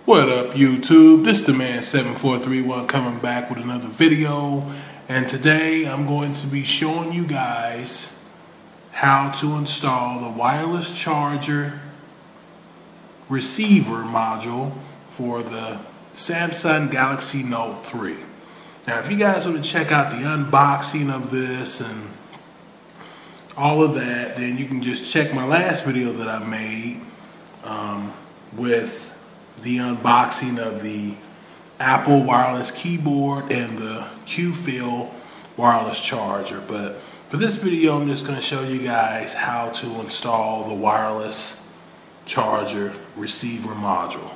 What up, YouTube? This is the man 7431 coming back with another video, and today I'm going to be showing you guys how to install the wireless charger receiver module for the Samsung Galaxy Note 3. Now, if you guys want to check out the unboxing of this and all of that, then you can just check my last video that I made with the unboxing of the Apple wireless keyboard and the Qifull wireless charger. But for this video, I'm just going to show you guys how to install the wireless charger receiver module.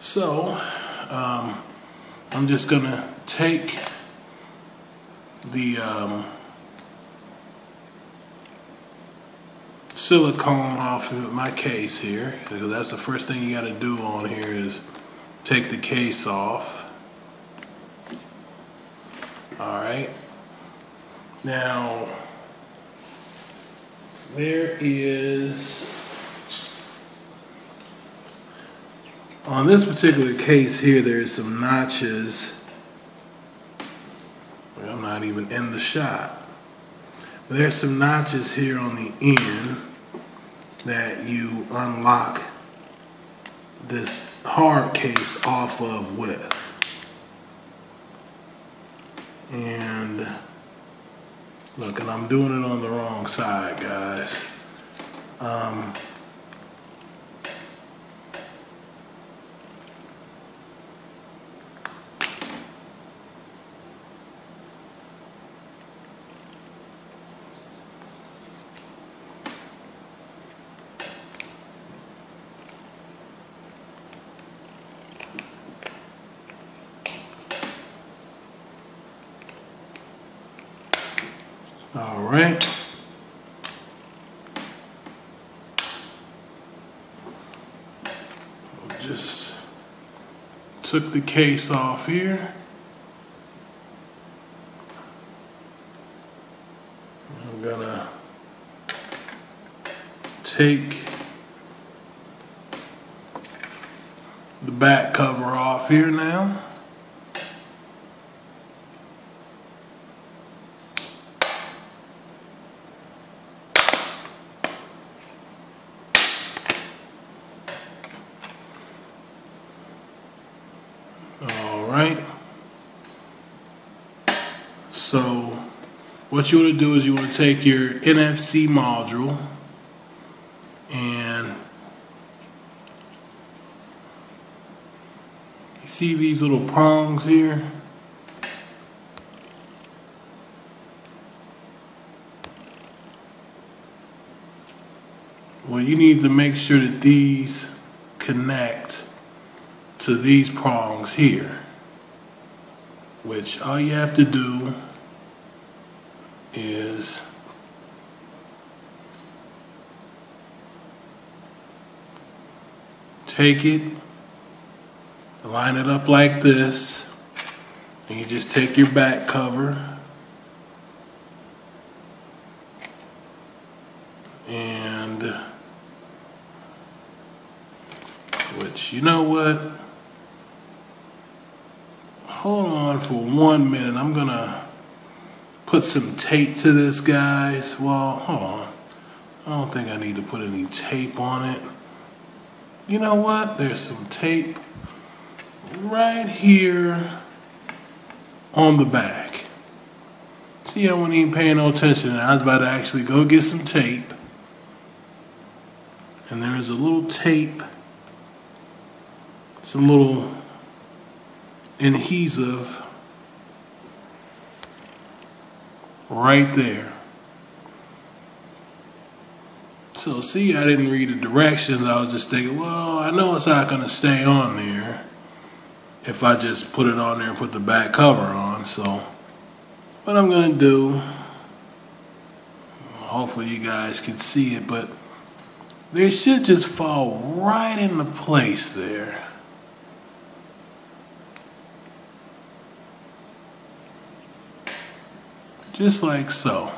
So I'm just going to take the silicone off of my case here, because that's the first thing you got to do on here is take the case off. Alright, now there is, on this particular case here, there's some notches. Well, I'm not even in the shot. There's some notches here on the end that you unlock this hard case off of with. And look, and I'm doing it on the wrong side, guys. All right. Just took the case off here. I'm gonna take the back cover off here now. Alright, so what you want to do is you want to take your NFC module and you see these little prongs here? Well, you need to make sure that these connect to these prongs here, which all you have to do is take it, line it up like this, and you just take your back cover and, which, you know what? Hold on for 1 minute. I'm gonna put some tape to this, guys. Well, hold on. I don't think I need to put any tape on it. You know what? There's some tape right here on the back. See, I wasn't even paying no attention. I was about to actually go get some tape. And there's a little tape, some little adhesive right there. So see, I didn't read the directions. I was just thinking, well, I know it's not going to stay on there if I just put it on there and put the back cover on. So what I'm going to do, hopefully you guys can see it, but they should just fall right into place there. Just like so.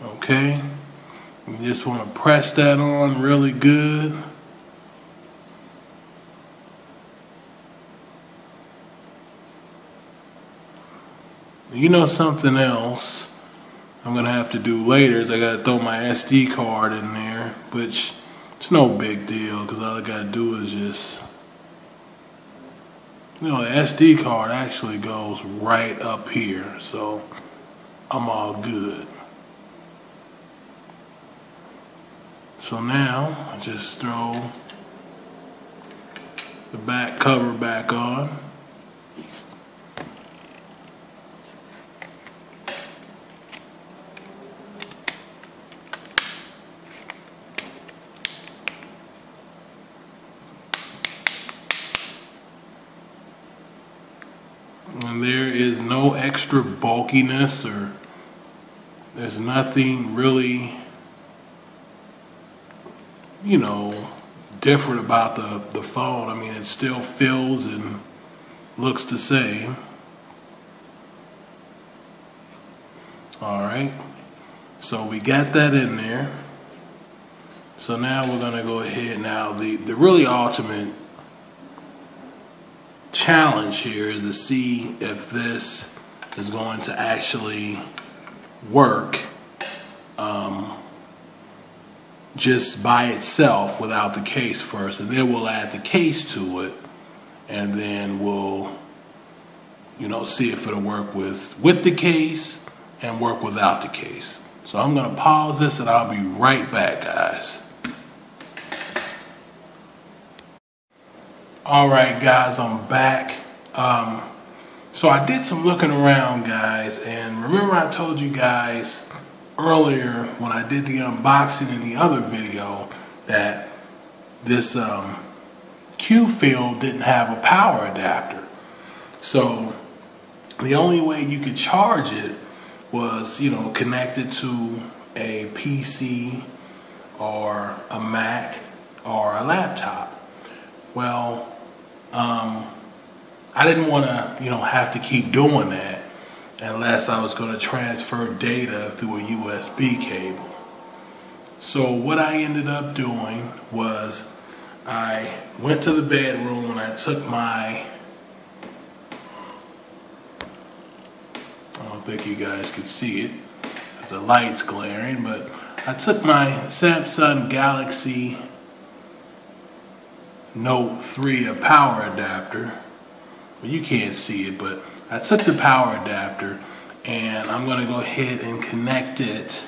Okay, just want to press that on really good. You know, something else I'm gonna have to do later is I gotta throw my SD card in there, which it's no big deal because all I gotta do is just, you know, the SD card actually goes right up here, so I'm all good. So now I just throw the back cover back on. And there is no extra bulkiness, or there's nothing really, you know, different about the phone. I mean, it still feels and looks the same. Alright, so we got that in there. So now we're gonna go ahead now. The really ultimate challenge here is to see if this is going to actually work just by itself without the case first, and then we'll add the case to it, and then we'll, you know, see if it'll work with the case and work without the case. So I'm going to pause this and I'll be right back, guys. Alright guys, I'm back. So I did some looking around, guys, and remember I told you guys earlier when I did the unboxing in the other video that this Qifull didn't have a power adapter. So the only way you could charge it was, you know, connected to a PC or a Mac or a laptop. Well, I didn't want to, you know, have to keep doing that unless I was going to transfer data through a USB cable. So what I ended up doing was I went to the bedroom and I took my, I don't think you guys could see it because the light's glaring, but I took my Samsung Galaxy Note 3, a power adapter. Well, you can't see it, but I took the power adapter and I'm going to go ahead and connect it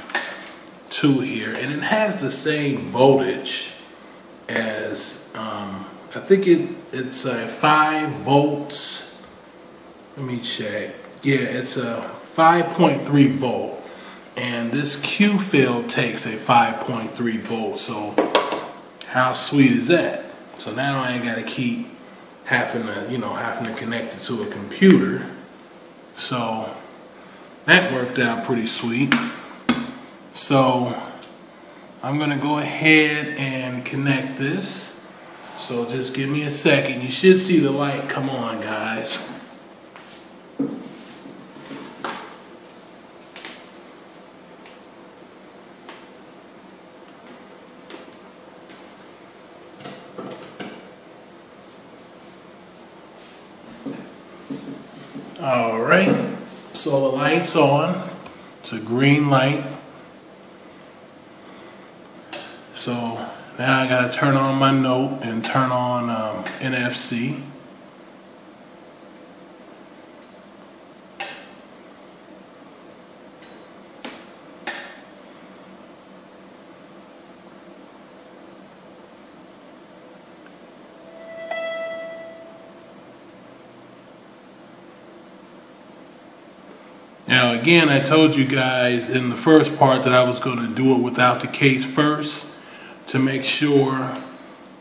to here, and it has the same voltage as I think it's a 5 volts. Let me check. Yeah, it's a 5.3 volt, and this Qifull takes a 5.3 volt. So how sweet is that? So now I ain't got to keep having to connect it to a computer. So that worked out pretty sweet. So I'm gonna go ahead and connect this. So just give me a second. You should see the light come on, guys. Alright, so the light's on. It's a green light. So now I gotta turn on my Note and turn on NFC. Now again, I told you guys in the first part that I was going to do it without the case first to make sure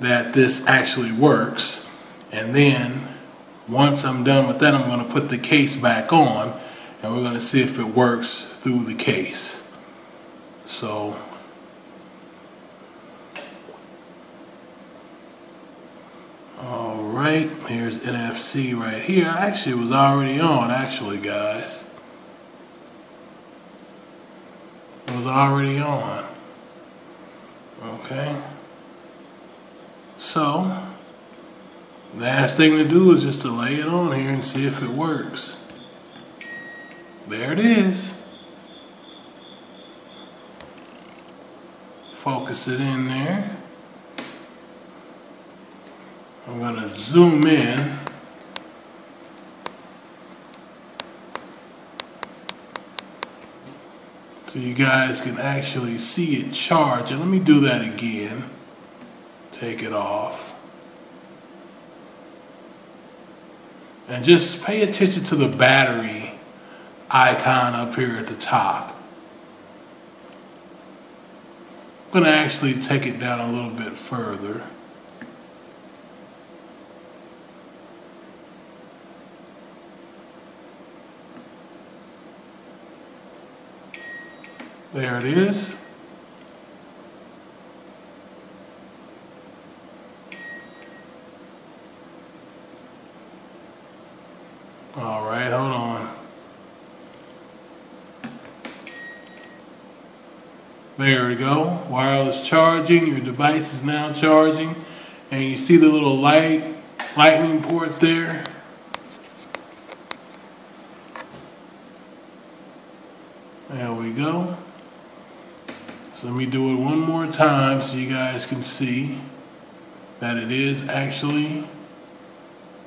that this actually works. And then once I'm done with that, I'm going to put the case back on and we're going to see if it works through the case. So alright, here's NFC right here. Actually, it was already on, actually, guys. It was already on. Okay. So, last thing to do is just to lay it on here and see if it works. There it is. Focus it in there. I'm going to zoom in. So you guys can actually see it charge. And let me do that again. Take it off. And just pay attention to the battery icon up here at the top. I'm going to actually take it down a little bit further. There it is. All right, hold on. There we go. Wireless charging. Your device is now charging. And you see the little lightning port there. There we go. So let me do it one more time so you guys can see that it is actually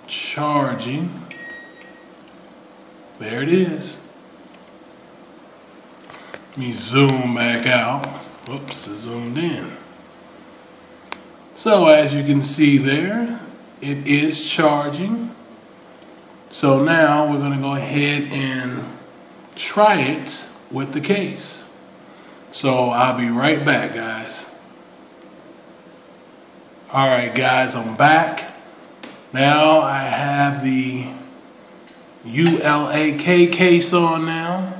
charging. There it is. Let me zoom back out. Whoops, it zoomed in. So as you can see there, it is charging. So now we're going to go ahead and try it with the case. So I'll be right back, guys. Alright guys, I'm back. Now I have the ULAK case on now.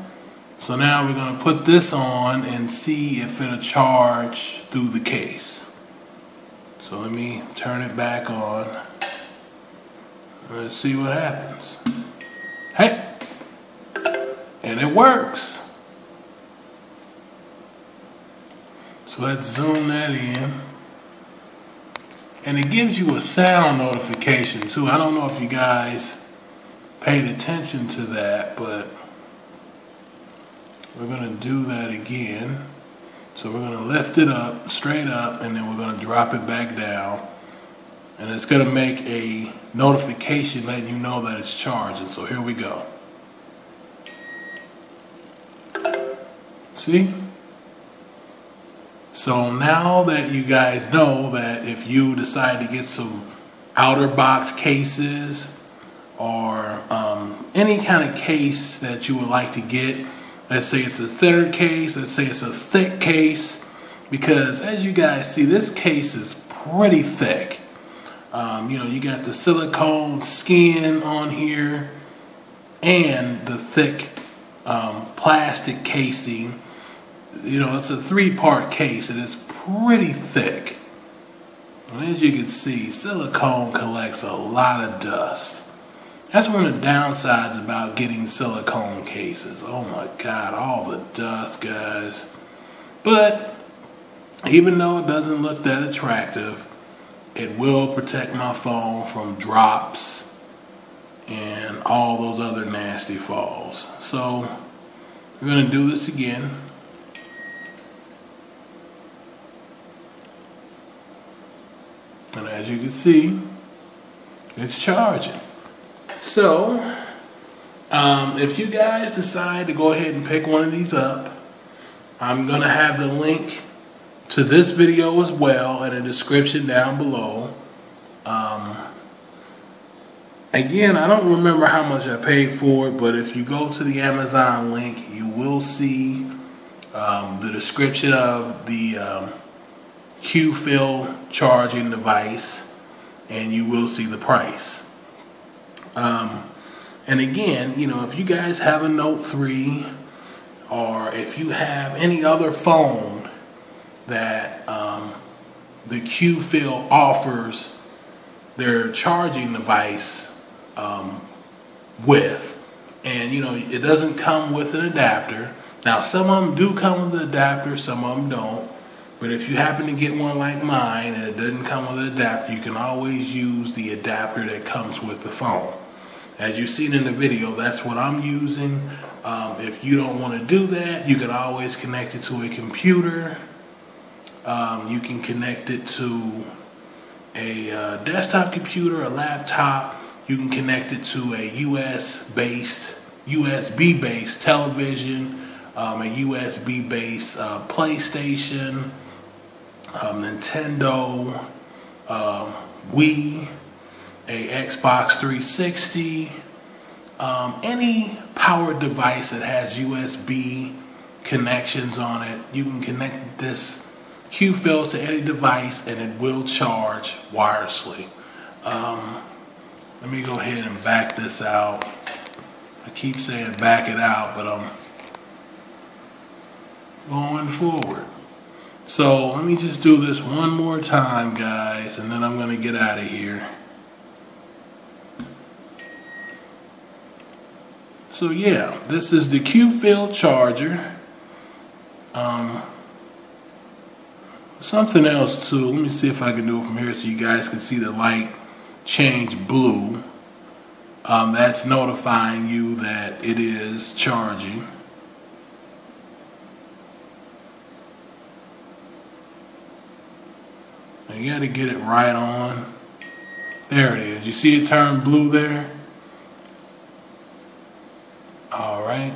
So now we're going to put this on and see if it'll charge through the case. So let me turn it back on. Let's see what happens. Hey! And it works. So let's zoom that in. And it gives you a sound notification too. I don't know if you guys paid attention to that, but we're going to do that again. So we're going to lift it up, straight up, and then we're going to drop it back down. And it's going to make a notification letting you know that it's charging. So here we go. See? So now that you guys know that if you decide to get some outer box cases or any kind of case that you would like to get, let's say it's a thinner case, let's say it's a thick case, because as you guys see, this case is pretty thick. You know, you got the silicone skin on here and the thick plastic casing. You know, it's a 3-part case and it's pretty thick. And as you can see, silicone collects a lot of dust. That's one of the downsides about getting silicone cases. Oh my God, all the dust, guys. But even though it doesn't look that attractive, it will protect my phone from drops and all those other nasty falls. So we're going to do this again. And as you can see, it's charging. So, if you guys decide to go ahead and pick one of these up, I'm going to have the link to this video as well in the description down below. Again, I don't remember how much I paid for it, but if you go to the Amazon link, you will see the description of the Qifull charging device, and you will see the price. And again, you know, if you guys have a Note 3 or if you have any other phone that the Qifull offers their charging device with, and you know, it doesn't come with an adapter. Now some of them do come with an adapter, some of them don't. But if you happen to get one like mine and it doesn't come with an adapter, you can always use the adapter that comes with the phone. As you've seen in the video, that's what I'm using. If you don't want to do that, you can always connect it to a computer. You can connect it to a desktop computer, a laptop. You can connect it to a USB-based television, a USB-based PlayStation, Nintendo, Wii, a Xbox 360, any powered device that has USB connections on it. You can connect this Qifull to any device and it will charge wirelessly. Let me go ahead and back this out. I keep saying back it out, but I'm going forward. So let me just do this one more time, guys, and then I'm going to get out of here. So yeah, this is the Qifull charger. Something else too, let me see if I can do it from here so you guys can see the light change blue. That's notifying you that it is charging. And you got to get it right on. There it is. You see it turn blue there? Alright.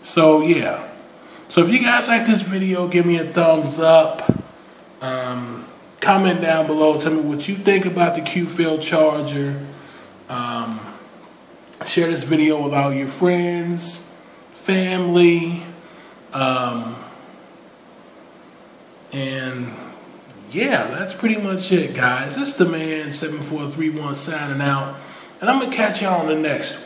So yeah. So if you guys like this video, give me a thumbs up. Comment down below. Tell me what you think about the Qifull charger. Share this video with all your friends, family, and yeah, that's pretty much it, guys. This is the man 7431 signing out, and I'm gonna catch y'all on the next one.